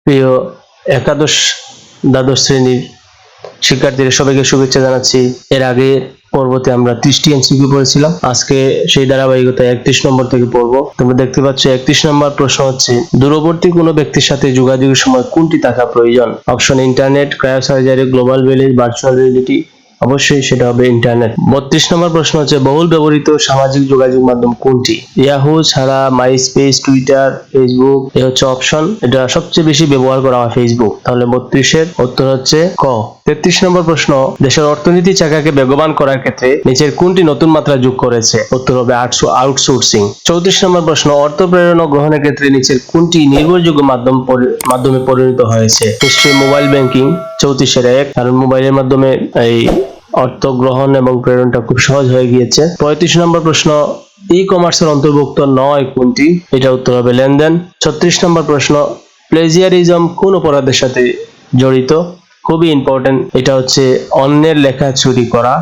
প্রিয় একাদশ দ্বাদশ শ্রেণীর শিক্ষার্থীরা সবাইকে শুভেচ্ছা জানাচ্ছি। এর আগে পর্বতে আমরা 30টি এমসিকিউ পড়েছিলাম। আজকে সেই ধারাবাহিকতায় 31 নম্বর থেকে পড়বো। তোমরা দেখতে পাচ্ছ 31 নম্বর প্রশ্ন হচ্ছে, দূরবর্তী কোনো ব্যক্তির সাথে যোগাযোগের সময় কোনটি থাকা প্রয়োজন? Option internet, cryosurgery, global village, virtual reality. অবশ্যই সেটা হবে ইন্টারনেট। 32 নম্বর প্রশ্ন হচ্ছে, বহুল ব্যবহৃত সামাজিক যোগাযোগ মাধ্যম কোনটি? ইয়াহু ছাড়া মাইস্পেস, টুইটার, ফেসবুক। এ হচ্ছে অপশন। এটা সবচেয়ে বেশি ব্যবহার করা হয় ফেসবুক। তাহলে 32 এর উত্তর হচ্ছে ক। 33 নম্বর প্রশ্ন, দেশের অর্থনীতি চাকাকে বেগবান করার ক্ষেত্রে নিচের কোনটি নতুন মাত্রা যোগ করেছে? উত্তর হবে আউটসোর্সিং। 34 নম্বর প্রশ্ন, অর্থ প্রেরণ ও গ্রহণের ক্ষেত্রে নিচের কোনটি নির্ভরযোগ্য মাধ্যমে পরিণত হয়েছে? নিশ্চয়ই মোবাইল ব্যাংকিং। 34 এর 1, কারণ মোবাইলের মাধ্যমে এই অর্থ গ্রহণ এবং প্রেরণটা খুব সহজ হয়ে গিয়েছে। 35 নম্বর প্রশ্ন, ই কমার্সের অন্তর্ভুক্ত নয় কোনটি? এটা উত্তর হবে লেনদেন। 36 নম্বর প্রশ্ন, প্লেজিয়ারিজম কোন অপরাধের সাথে জড়িত? খুবই ইম্পর্টেন্ট। এটা হচ্ছে অন্যের লেখা চুরি করা।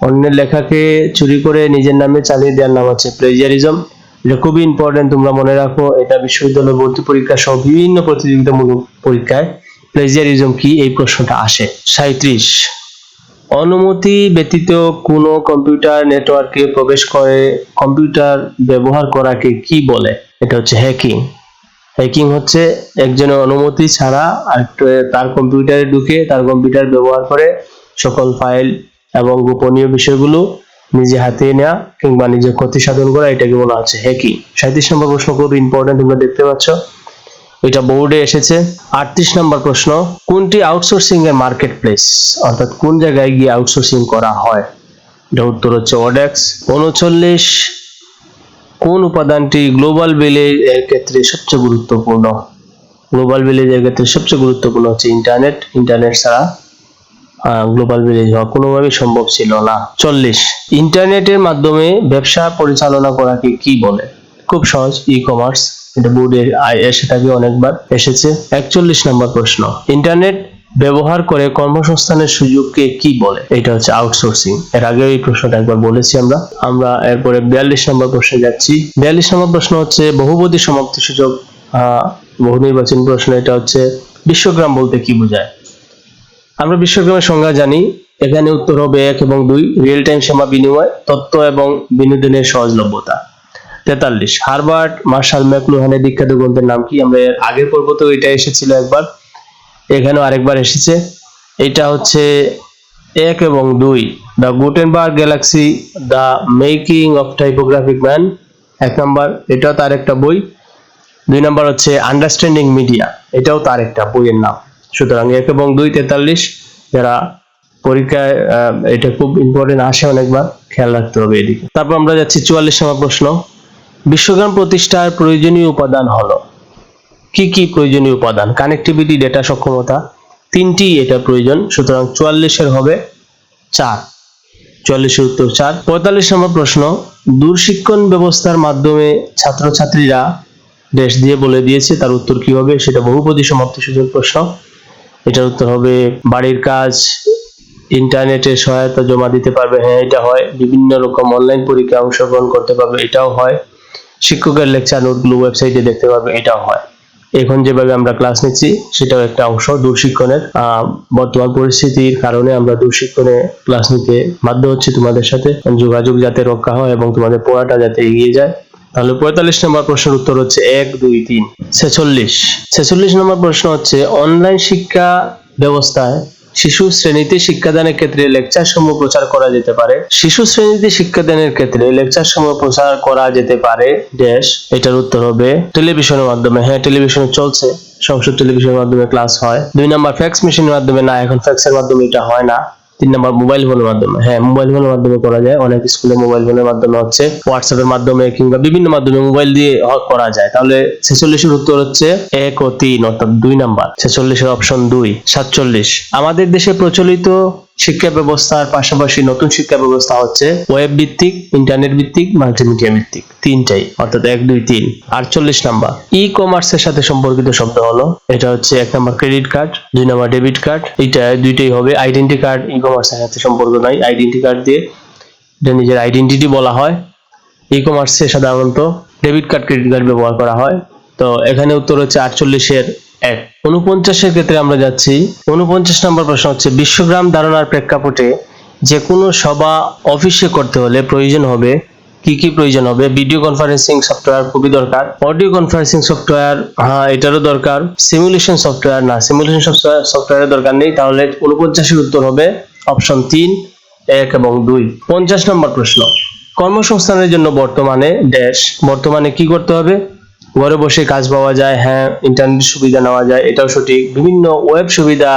অন্যের লেখাকে চুরি করে নিজের নামে চালিয়ে দেওয়ার নাম হচ্ছে প্লেজিয়ারিজম। এটা খুবই ইম্পর্টেন্ট, তোমরা মনে রাখো। এটা বিশ্ববিদ্যালয় ভর্তি পরীক্ষা সহ বিভিন্ন প্রতিযোগিতামূলক পরীক্ষায় প্লেজিয়ারিজম কি এই প্রশ্নটা আসে। 37, অনুমতি ব্যতীত কোনো কম্পিউটার নেটওয়ার্কে প্রবেশ করে কম্পিউটার ব্যবহার করাকে কি বলে? এটা হচ্ছে হ্যাকিং। হ্যাকিং হচ্ছে একজনের অনুমতি ছাড়া তার কম্পিউটারে ঢুকে তার কম্পিউটার ব্যবহার করে সকল ফাইল এবং গোপনীয় বিষয়গুলো নিজে হাতে নেওয়া কিংবা নিজের ক্ষতি সাধন করা, এটাকে বলা হচ্ছে হ্যাকিং। 37 নম্বর প্রশ্ন খুব ইম্পর্টেন্ট, তোমরা দেখতে পাচ্ছ, এটা বোর্ডে এসেছে। 38 নম্বর প্রশ্ন, কোনটি আউটসোর্সিং এর মার্কেট প্লেস? অর্থাৎ কোন জায়গায় গিয়ে আউটসোর্সিং করা হয়? এটা উত্তর হচ্ছে ওডেক্স। 39, কোন উপাদানটি গ্লোবাল ভিলেজ এর ক্ষেত্রে সবচেয়ে গুরুত্বপূর্ণ? গ্লোবাল ভিলেজ এর ক্ষেত্রে সবচেয়ে গুরুত্বপূর্ণ হচ্ছে ইন্টারনেট। ইন্টারনেট ছাড়া গ্লোবাল ভিলেজ হওয়া কোনোভাবেই সম্ভব ছিল না। 40, ইন্টারনেটের মাধ্যমে ব্যবসা পরিচালনা করাকে কি বলে? খুব সহজ, ই কমার্স। এটা বোর্ডে এসে থাকে, অনেকবার এসেছে। 41 নম্বর প্রশ্ন, ইন্টারনেট ব্যবহার করে কর্মসংস্থানের সুযোগকে কি বলে? এটা হচ্ছে আউটসোর্সিং। এর আগে এই প্রশ্নটা একবার বলেছি আমরা এরপরে 42 নম্বর প্রশ্নে যাচ্ছি। 42 নম্বর প্রশ্ন হচ্ছে, বহুপদী সমাপ্তি সূচক বহু নির্বাচনী প্রশ্ন। এটা হচ্ছে, বিশ্বগ্রাম বলতে কি বোঝায়? আমরা বিশ্বগ্রামের সংজ্ঞা জানি। এখানে উত্তর হবে 1 এবং 2, রিয়েল টাইম সেবা বিনিময়, তথ্য এবং বিনোদনের সহজলভ্যতা। 43, হার্বার্ট মার্শাল ম্যাকলুহানের বিখ্যাত গ্রন্থের নাম কি? আমরা এর আগের পর্বতেও এটা এসেছিল একবার, এখানেও আরেকবার এসেছে। এটা হচ্ছে 1 এবং 2, the Gutenberg Galaxy, the making of typographic man. 1 নম্বর, এটাও তার একটা বই। 2 নম্বর হচ্ছে আন্ডারস্ট্যান্ডিং মিডিয়া, এটাও তার একটা বইয়ের নাম। সুতরাং 1 এবং 2, 43, যারা পরীক্ষায় এটা খুব ইম্পর্টেন্ট আসে অনেকবার, খেয়াল রাখতে হবে এদিকে। তারপর আমরা যাচ্ছি 44 নম্বর প্রশ্ন, বিশ্বগ্রাম প্রতিষ্ঠার প্রয়োজনীয় উপাদান হলো? কি কি প্রয়োজনীয় উপাদান? কানেক্টিভিটি, ডেটা সক্ষমতা, 3টি এটা প্রয়োজন। সুতরাং 44 এর হবে 4। 44 এর উত্তর 4। 45 নম্বর প্রশ্ন, দূরশিক্ষণ ব্যবস্থার মাধ্যমে ছাত্রছাত্রীরা দেশ দিয়ে বলে দিয়েছে, তার উত্তর কি হবে? সেটা বহুপদী সমাপ্তি সূচক প্রশ্ন। এটার উত্তর হবে বাড়ির কাজ ইন্টারনেটের সহায়তা জমা দিতে পারবে। হ্যাঁ, এটা হয়। বিভিন্ন রকম অনলাইন পরীক্ষায় অংশগ্রহণ করতে পারবে, এটাও হয়। শিক্ষকের লেকচার নোটগুলো ওয়েবসাইটে দেখতে পারবে, এটাও হয়। এখন যেভাবে আমরা ক্লাস নিচ্ছি সেটাও একটা অংশ দূরশিক্ষণের। বর্তমান পরিস্থিতির কারণে আমরা দূরশিক্ষণে ক্লাস নিতে বাধ্য হচ্ছি। তোমাদের সাথে যোগাযোগ যাতে রক্ষা হয় এবং তোমাদের পড়াটা যাতে এগিয়ে যায়। তাহলে 45 নম্বর প্রশ্নের উত্তর হচ্ছে 1, 2, 3। 46 নম্বর প্রশ্ন হচ্ছে, অনলাইন শিক্ষা ব্যবস্থায় শিশু শ্রেণীতে শিক্ষাদানের ক্ষেত্রে লেকচার সমূহ প্রচার করা যেতে পারে। শিশু শ্রেণীতে শিক্ষাদানের ক্ষেত্রে লেকচার সমূহ প্রচার করা যেতে পারে ড্যাশ। এটার উত্তর হবে টেলিভিশনের মাধ্যমে। হ্যাঁ, টেলিভিশনে চলছে, সংসদ টেলিভিশনের মাধ্যমে ক্লাস হয়। 2 নম্বর, ফ্যাক্স মেশিনের মাধ্যমে না, এখন ফ্যাক্সের মাধ্যমে এটা হয় না। 3 নম্বর, মোবাইল ফোনের মাধ্যমে। হ্যাঁ, মোবাইল ফোনের মাধ্যমে করা যায়। অনেক স্কুলে মোবাইল ফোনের মাধ্যমে হচ্ছে, হোয়াটসঅ্যাপের মাধ্যমে কিংবা বিভিন্ন মাধ্যমে মোবাইল দিয়ে করা যায়। তাহলে 46 এর উত্তর হচ্ছে 1 ও 3, অর্থাৎ 2 নম্বর। 46 এর অপশন 2। 47, আমাদের দেশে প্রচলিত শিক্ষা ব্যবস্থার পাশাপাশি নতুন শিক্ষা ব্যবস্থা হচ্ছে ওয়েব ভিত্তিক, ইন্টারনেট ভিত্তিক, মাল্টিমিডিয়া ভিত্তিক, 3টাই, অর্থাৎ 1, 2, 3। 48 নাম্বার, ই কমার্সের সাথে সম্পর্কিত শব্দ হলো? এটা হচ্ছে 1 নম্বর ক্রেডিট কার্ড, 2 নম্বর ডেবিট কার্ড। এটা দুইটাই হবে। আইডেন্টি কার্ড ই কমার্সের সাথে সম্পর্ক নাই। আইডেন্টি কার্ড দিয়ে এটা নিজের আইডেন্টিটি বলা হয়। ই কমার্সে সাধারণত ডেবিট কার্ড, ক্রেডিট কার্ড ব্যবহার করা হয়। তো এখানে উত্তর হচ্ছে 48 এর 1। 49 ক্ষেত্রে আমরা যাচ্ছি। 49 নম্বর প্রশ্ন হচ্ছে বিশ্বগ্রাম ধারণার প্রেক্ষাপটে যে কোনো সভা অফিসে করতে হলে প্রয়োজন হবে কি কি প্রয়োজন হবে? ভিডিও কনফারেন্সিং সফটওয়্যার খুবই দরকার, অডিও কনফারেন্সিং সফটওয়্যার হ্যাঁ এটারও দরকার, সিমুলেশন সফটওয়্যার না সিমুলেশন সফটওয়্যারের দরকার নেই। তাহলে 49 উত্তর হবে অপশন 3, 1 এবং 2। 50 নম্বর প্রশ্ন কর্মসংস্থানের জন্য বর্তমানে কি করতে হবে? ঘরে বসে কাজ পাওয়া যায়, হ্যাঁ ইন্টারনেট সুবিধা নেওয়া যায়, এটাও সঠিক, বিভিন্ন ওয়েব সুবিধা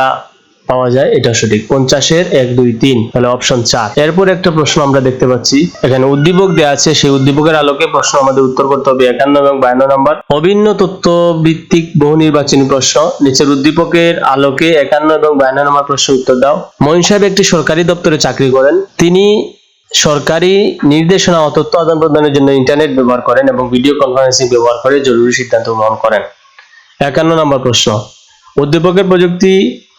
পাওয়া যায়, এটা সঠিক। 50-এর 1, 2, 3 তাহলে অপশন 4। এরপর একটা প্রশ্ন আমরা দেখতে পাচ্ছি, এখানে উদ্দীপক দেওয়া আছে, সেই উদ্দীপকের আলোকে প্রশ্ন আমাদের উত্তর করতে হবে। 51 এবং 52 নম্বর অভিন্ন তথ্য ভিত্তিক বহু নির্বাচনী প্রশ্ন। নিচের উদ্দীপকের আলোকে 51 এবং 52 নম্বর প্রশ্ন উত্তর দাও। মঈন সাহেব একটি সরকারি দপ্তরে চাকরি করেন। তিনি সরকারি নির্দেশনা ও তথ্য আদান প্রদানের জন্য ইন্টারনেট ব্যবহার করেন এবং ভিডিও কনফারেন্সিং ব্যবহার করে জরুরি সিদ্ধান্ত গ্রহণ করেন। 51 নম্বর প্রশ্ন উদ্দীপকের প্রযুক্তি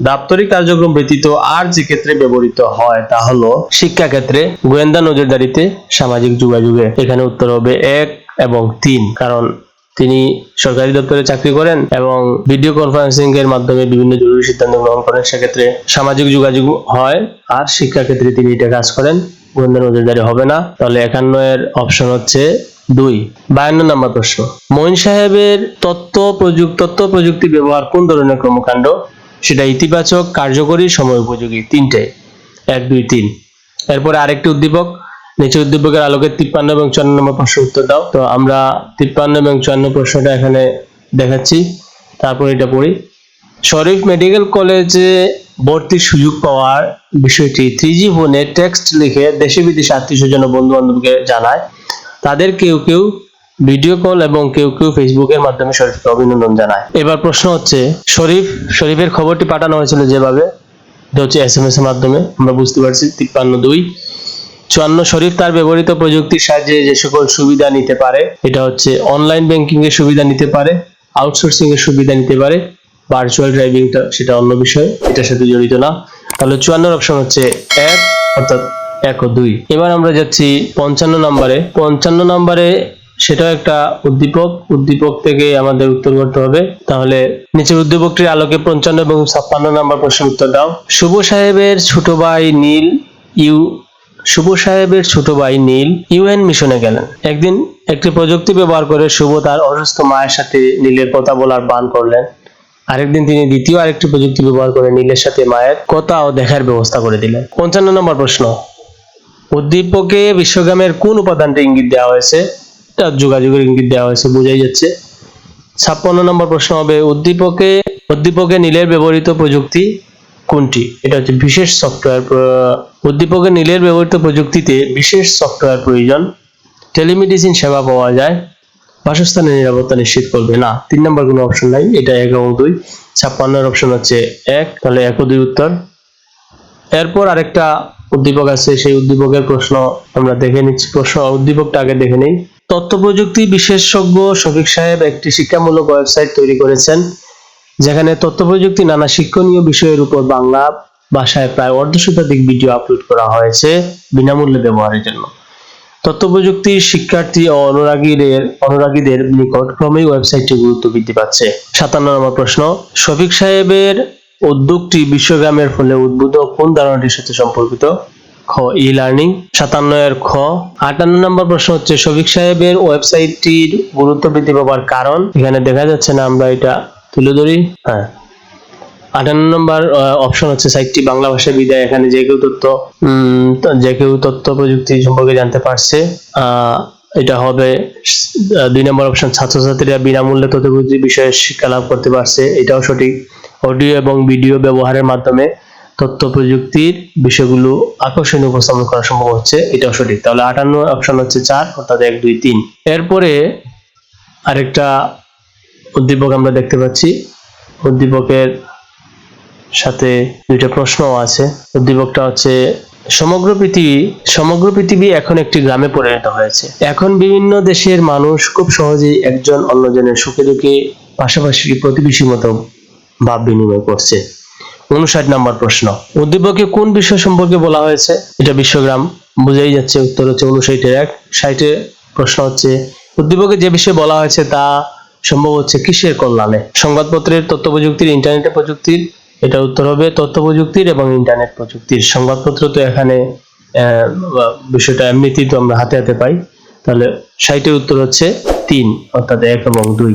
দাপ্তরিক কার্যক্রম ব্যতীত আর যে ক্ষেত্রে ব্যবহৃত হয় তা হলো শিক্ষা ক্ষেত্রে, গোয়েন্দা নজরদারিতে, সামাজিক যোগাযোগে। এখানে উত্তর হবে 1 এবং 3, কারণ তিনি সরকারি দপ্তরে চাকরি করেন এবং ভিডিও কনফারেন্সিং এর মাধ্যমে বিভিন্ন জরুরি সিদ্ধান্ত গ্রহণ করেন, সেক্ষেত্রে সামাজিক যোগাযোগ হয়। আর শিক্ষা ক্ষেত্রে তিনি এটা কাজ করেন, গোয়েন্দা নজরদারি হবে না। তাহলে 51 এর অপশন হচ্ছে 2। 52 নম্বর প্রশ্ন মঈন সাহেবের তথ্য প্রযুক্তি ব্যবহার কোন ধরনের কর্মকাণ্ড? সেটা ইতিবাচক, কার্যকরী, সময় উপযোগী, তিনটে। 1, 2, 3। এরপরে আরেকটি উদ্দীপক, নিচে উদ্দীপকের আলোকে 53 এবং 54 নম্বর প্রশ্ন উত্তর দাও। তো আমরা 53 এবং 54 প্রশ্নটা এখানে দেখাচ্ছি, তারপর এটা পড়ি। শরীফ মেডিকেল কলেজে ভর্তির সুযোগ পাওয়ার বিষয়টি 3G ফোনে টেক্সট লিখে দেশে বিদেশে আত্মীয়স্বজন ও বন্ধু বান্ধবকে জানায়। তাদের কেউ কেউ ভিডিও কল এবং কেউ কেউ ফেসবুকের মাধ্যমে শরীফকে অভিনন্দন জানায়। এবার প্রশ্ন হচ্ছে শরীফের খবরটি পাঠানো হয়েছিল যেভাবে, এটা হচ্ছে SMS এর মাধ্যমে, আমরা বুঝতে পারছি। 53, 2। 54 শরীফ তার ব্যবহৃত প্রযুক্তির সাহায্যে যে সকল সুবিধা নিতে পারে, এটা হচ্ছে অনলাইন ব্যাংকিং এর সুবিধা নিতে পারে, আউটসোর্সিং এর সুবিধা নিতে পারে, ভার্চুয়াল ড্রাইভিংটা সেটা অন্য বিষয়, এটার সাথে জড়িত না। তাহলে 54 অপশন হচ্ছে 1, অর্থাৎ 1 ও 2। এবার আমরা যাচ্ছি 55 নম্বরে। 55 নম্বরে সেটাও একটা উদ্দীপক থেকে আমাদের উত্তর করতে হবে। তাহলে নিচের উদ্দীপকটির আলোকে 55 এবং 56 নম্বর প্রশ্নের উত্তর দাও। শুভ সাহেবের ছোট ভাই নীল UN মিশনে গেলেন। একদিন একটি প্রযুক্তি ব্যবহার করে শুভ তার অসুস্থ মায়ের সাথে নীলের কথা বলার বান করলেন। আরেকদিন তিনি দ্বিতীয় আরেকটি প্রযুক্তি ব্যবহার করে নীলের সাথে মায়ের কথা ও দেখার ব্যবস্থা করে দিলেন। 55 নম্বর প্রশ্ন উদ্দীপকে বিশ্বগ্রামের কোন উপাদানটি ইঙ্গিত দেওয়া হয়েছে? এটা যোগাযোগের ইঙ্গিত দেওয়া হয়েছে, বোঝাই যাচ্ছে। 56 নম্বর প্রশ্ন হবে উদ্দীপকে নীলের ব্যবহৃত প্রযুক্তি কোনটি? এটা হচ্ছে বিশেষ সফটওয়্যার। উদ্দীপকে নীলের ব্যবহৃত প্রযুক্তিতে বিশেষ সফটওয়্যার প্রয়োজন, টেলিমেডিসিন সেবা পাওয়া যায়, বাসস্থানের নিরাপত্তা নিশ্চিত করবে না। 3 নম্বর কোনো অপশন নাই, এটা 1 এবং 2। 56 এর অপশন হচ্ছে 1, তাহলে 1 ও 2 উত্তর। এরপর আরেকটা উদ্দীপক আছে, সেই উদ্দীপকের প্রশ্ন আমরা দেখে নিচ্ছি। উদ্দীপকটা আগে দেখে নেই। তথ্য প্রযুক্তি বিশেষজ্ঞ শফিক সাহেব একটি শিক্ষামূলক ওয়েবসাইট তৈরি করেছেন, যেখানে তথ্য প্রযুক্তি নানা শিক্ষণীয় বিষয়ের উপর বাংলা ভাষায় প্রায় 1.5 শতাধিক ভিডিও আপলোড করা হয়েছে বিনামূল্যে ব্যবহারের জন্য। তথ্য প্রযুক্তির শিক্ষার্থী ও অনুরাগীদের নিকট ক্রমেই ওয়েবসাইটটি গুরুত্ব বৃদ্ধি পাচ্ছে। 57 নম্বর প্রশ্ন শফিক সাহেবের উদ্যোগটি বিশ্বগ্রামের ফলে উদ্ভূত কোন ধারণাটির সাথে সম্পর্কিত? খ, ই-লার্নিং। 57 এর খ। 58 নম্বর প্রশ্ন হচ্ছে শফিক সাহেবের ওয়েবসাইটটির গুরুত্ব বৃদ্ধি পাওয়ার কারণ। এখানে দেখা যাচ্ছে না, আমরা এটা তুলে ধরি। হ্যাঁ, 58 নম্বর অপশন হচ্ছে সাইটটি বাংলা ভাষায় বিদায় এখানে যে কেউ তথ্য প্রযুক্তি সম্পর্কে জানতে পারছে। এটা হবে 2 নম্বর অপশন ছাত্রছাত্রীরা বিনামূল্যে তথ্য প্রযুক্তি বিষয়ে শিক্ষা লাভ করতে পারছে, এটাও সঠিক। অডিও এবং ভিডিও ব্যবহারের মাধ্যমে তথ্য প্রযুক্তির বিষয়গুলো আকর্ষণীয় উপস্থাপন করা সম্ভব হচ্ছে, এটাও সঠিক। তাহলে 58 অপশন হচ্ছে 4, অর্থাৎ 1, 2, 3। এরপরে আরেকটা উদ্দীপক আমরা দেখতে পাচ্ছি, উদ্দীপকের সাথে 2টা প্রশ্ন আছে। উদ্দীপকটা হচ্ছে সমগ্র পৃথিবী এখন একটি গ্রামে পরিণত হয়েছে। এখন বিভিন্ন দেশের মানুষ খুব সহজেই একজন অন্যজনের সুখে দুঃখে পাশাপাশি প্রতিবেশীর মতো ভাব বিনিময় করছে। 59 নম্বর প্রশ্ন উদ্দীপকে কোন বিষয় সম্পর্কে বলা হয়েছে? এটা বিশ্বগ্রাম, বোঝাই যাচ্ছে। উত্তর হচ্ছে 59 এর 1। 60 প্রশ্ন হচ্ছে উদ্দীপকে যে বিষয়ে বলা হয়েছে তা সম্ভব হচ্ছে কিসের কল্যাণে? সংবাদপত্রের, তথ্য প্রযুক্তির, ইন্টারনেট প্রযুক্তির? এটা উত্তর হবে তথ্য প্রযুক্তির এবং ইন্টারনেট প্রযুক্তির। সংবাদপত্র তো এখানে বিষয়টা এমনিতেই তো আমরা হাতে হাতে পাই, তাহলে 60 উত্তর হচ্ছে 3, অর্থাৎ 1 এবং 2।